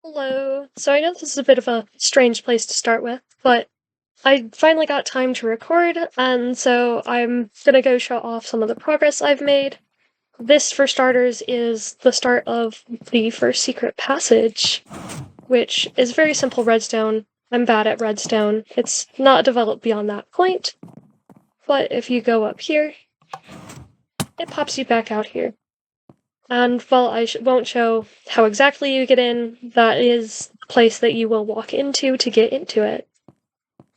Hello. So I know this is a bit of a strange place to start with, but I finally got time to record, and so I'm gonna go show off some of the progress I've made. This, for starters, is the start of the first secret passage, which is very simple redstone. I'm bad at redstone. It's not developed beyond that point, but if you go up here, it pops you back out here. And while I won't show how exactly you get in, that is the place that you will walk into to get into it.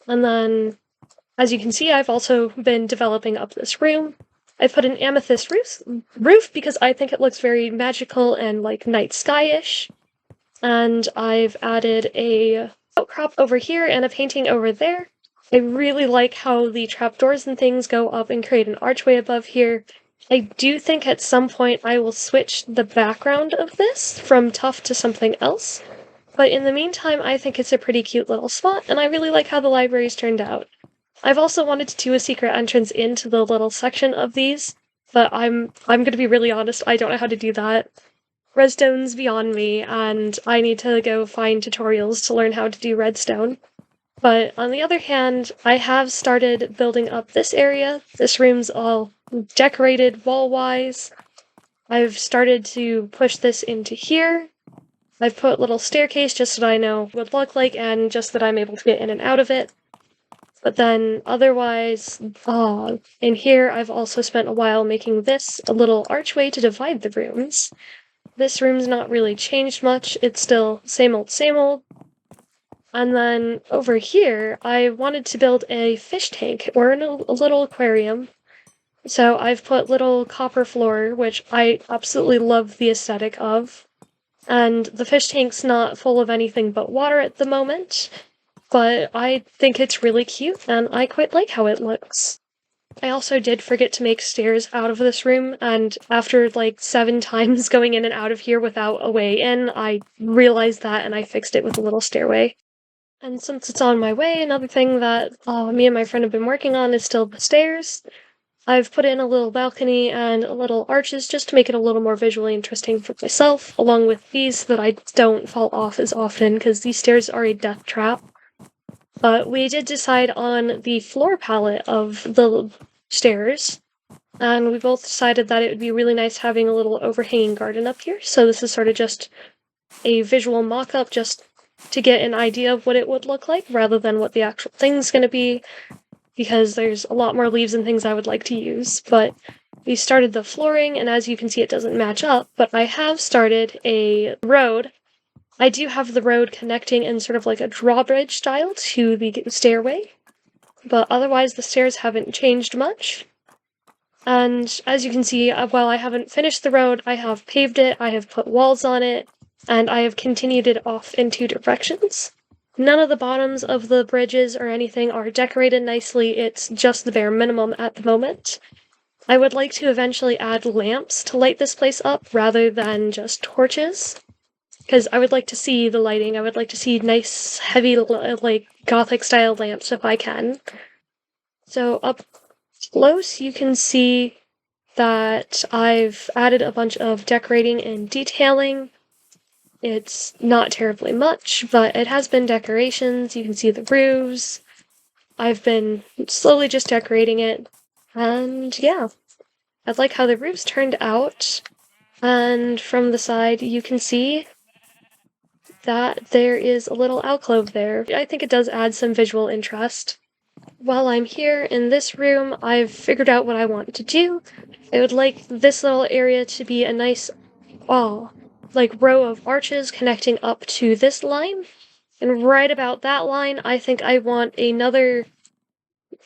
And then, as you can see, I've also been developing up this room. I've put an amethyst roof because I think it looks very magical and like night sky-ish. And I've added a outcrop over here and a painting over there. I really like how the trapdoors and things go up and create an archway above here. I do think at some point I will switch the background of this from tough to something else, but in the meantime I think it's a pretty cute little spot, and I really like how the library's turned out. I've also wanted to do a secret entrance into the little section of these, but I'm gonna be really honest, I don't know how to do that. Redstone's beyond me, and I need to go find tutorials to learn how to do redstone. But on the other hand, I have started building up this area. This room's all decorated wall-wise. I've started to push this into here. I've put a little staircase just so that I know what it would look like and just that I'm able to get in and out of it. But then otherwise, in here I've also spent a while making this a little archway to divide the rooms. This room's not really changed much, it's still same old, same old. And then over here, I wanted to build a fish tank, or a little aquarium. So I've put little copper floor, which I absolutely love the aesthetic of. And the fish tank's not full of anything but water at the moment, but I think it's really cute, and I quite like how it looks. I also did forget to make stairs out of this room, and after like 7 times going in and out of here without a way in, I realized that and I fixed it with a little stairway. And since it's on my way, another thing that me and my friend have been working on is still the stairs. I've put in a little balcony and a little arches just to make it a little more visually interesting for myself, along with these so that I don't fall off as often, because these stairs are a death trap. But we did decide on the floor palette of the stairs, and we both decided that it would be really nice having a little overhanging garden up here, so this is sort of just a visual mock-up just to get an idea of what it would look like, rather than what the actual thing's gonna be, because there's a lot more leaves and things I would like to use. But we started the flooring, and as you can see it doesn't match up, but I have started a road. I do have the road connecting in sort of like a drawbridge style to the stairway, but otherwise the stairs haven't changed much. And as you can see, while I haven't finished the road, I have paved it, I have put walls on it, and I have continued it off in 2 directions. None of the bottoms of the bridges or anything are decorated nicely, it's just the bare minimum at the moment. I would like to eventually add lamps to light this place up rather than just torches, because I would like to see the lighting. I would like to see nice, heavy, like, Gothic-style lamps if I can. So up close you can see that I've added a bunch of decorating and detailing. It's not terribly much, but it has been decorations. You can see the roofs. I've been slowly just decorating it, and yeah. I like how the roofs turned out, and from the side you can see that there is a little alcove there. I think it does add some visual interest. While I'm here in this room, I've figured out what I want to do. I would like this little area to be a nice row of arches connecting up to this line. And right about that line, I think I want another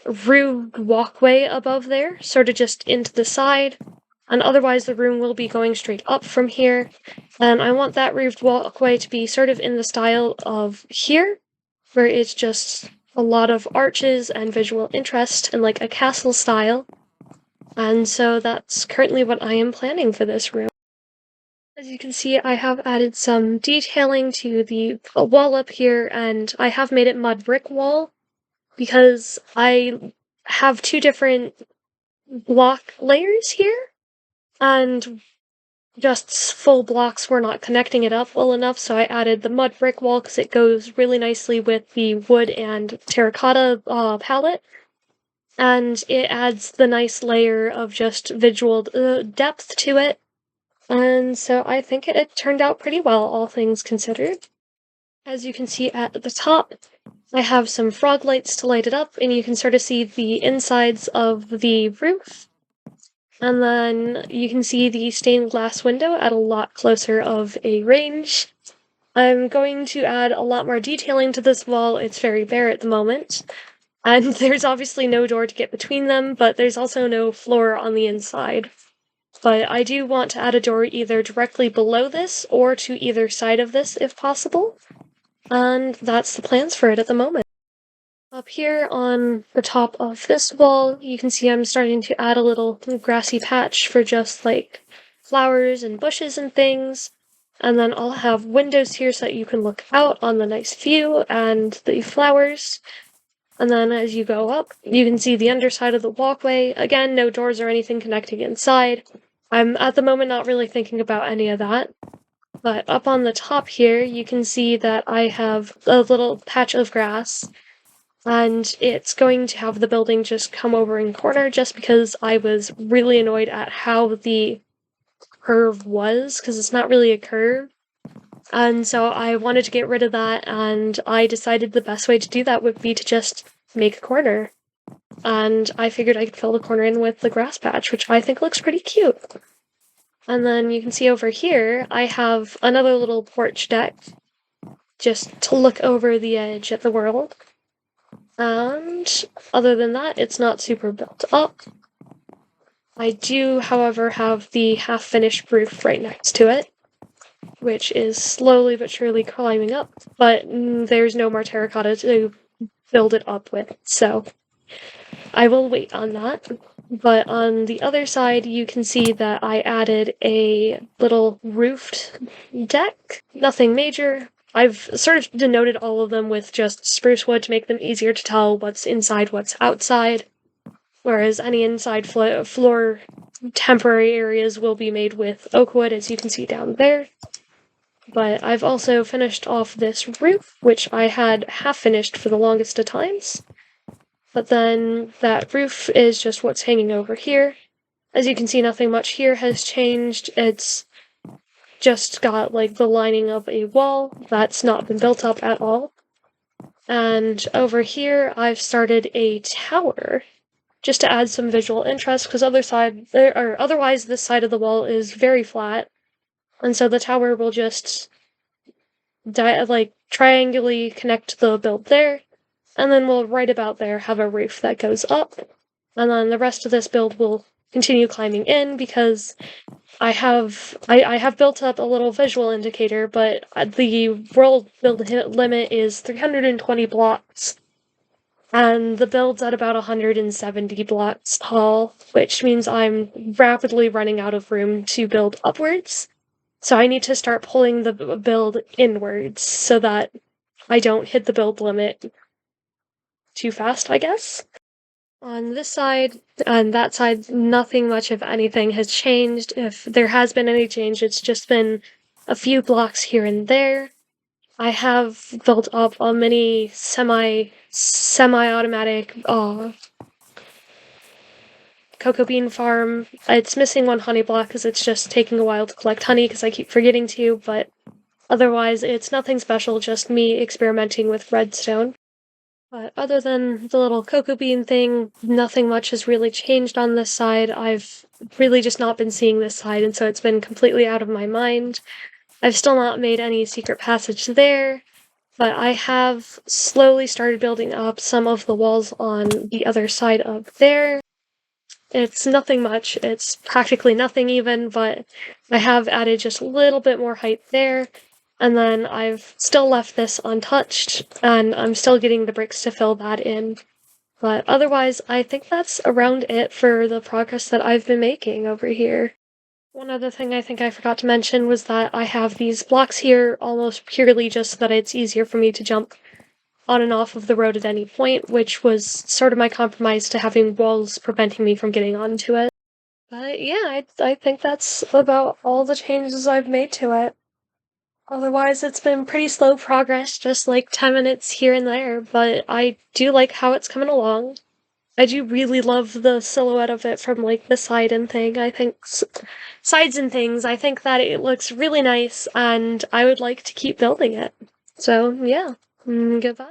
roofed walkway above there, sort of just into the side. And otherwise the room will be going straight up from here. And I want that roofed walkway to be sort of in the style of here, where it's just a lot of arches and visual interest and like a castle style. And so that's currently what I am planning for this room. As you can see, I have added some detailing to the wall up here, and I have made it mud brick wall because I have 2 different block layers here, and just full blocks were not connecting it up well enough, so I added the mud brick wall because it goes really nicely with the wood and terracotta palette. And it adds the nice layer of just visual depth to it. And so I think it turned out pretty well, all things considered. As you can see at the top, I have some frog lights to light it up, and you can sort of see the insides of the roof. And then you can see the stained glass window at a lot closer of a range. I'm going to add a lot more detailing to this wall. It's very bare at the moment. And there's obviously no door to get between them, but there's also no floor on the inside. But I do want to add a door either directly below this or to either side of this if possible. And that's the plans for it at the moment. Up here on the top of this wall, you can see I'm starting to add a little grassy patch for just like flowers and bushes and things. And then I'll have windows here so that you can look out on the nice view and the flowers. And then as you go up, you can see the underside of the walkway. Again, no doors or anything connecting inside. I'm at the moment not really thinking about any of that. But up on the top here, you can see that I have a little patch of grass. And it's going to have the building just come over in corner just because I was really annoyed at how the curve was, because it's not really a curve. And so I wanted to get rid of that, and I decided the best way to do that would be to just make a corner. And I figured I could fill the corner in with the grass patch, which I think looks pretty cute. And then you can see over here, I have another little porch deck, just to look over the edge at the world. And other than that, it's not super built up. I do, however, have the half-finished roof right next to it, which is slowly but surely climbing up, but there's no more terracotta to build it up with, so I will wait on that. But on the other side, you can see that I added a little roofed deck. Nothing major. I've sort of denoted all of them with just spruce wood to make them easier to tell what's inside, what's outside. Whereas any inside floor temporary areas will be made with oak wood, as you can see down there. But I've also finished off this roof, which I had half finished for the longest of times. But then that roof is just what's hanging over here. As you can see, nothing much here has changed. It's just got like the lining of a wall that's not been built up at all. And over here, I've started a tower just to add some visual interest, because otherwise this side of the wall is very flat, and so the tower will just triangulate connect the build there, and then we'll right about there have a roof that goes up, and then the rest of this build will continue climbing in because I have built up a little visual indicator, but the world build limit is 320 blocks. And the build's at about 170 blocks tall, which means I'm rapidly running out of room to build upwards. So I need to start pulling the build inwards so that I don't hit the build limit too fast, I guess. On this side and that side, nothing much of anything has changed. If there has been any change, it's just been a few blocks here and there. I have built up a mini semi-automatic cocoa bean farm. It's missing one honey block because it's just taking a while to collect honey because I keep forgetting to, but otherwise it's nothing special, just me experimenting with redstone. But other than the little cocoa bean thing, nothing much has really changed on this side. I've really just not been seeing this side, and so it's been completely out of my mind. I've still not made any secret passage there, but I have slowly started building up some of the walls on the other side of there. It's nothing much, it's practically nothing even, but I have added just a little bit more height there, and then I've still left this untouched, and I'm still getting the bricks to fill that in. But otherwise, I think that's around it for the progress that I've been making over here. One other thing I think I forgot to mention was that I have these blocks here almost purely just so that it's easier for me to jump on and off of the road at any point, which was sort of my compromise to having walls preventing me from getting onto it. But yeah, I think that's about all the changes I've made to it. Otherwise, it's been pretty slow progress, just like 10 minutes here and there, but I do like how it's coming along. I do really love the silhouette of it from like the side and thing. I think sides and things, I think that it looks really nice and I would like to keep building it. So, yeah. Goodbye.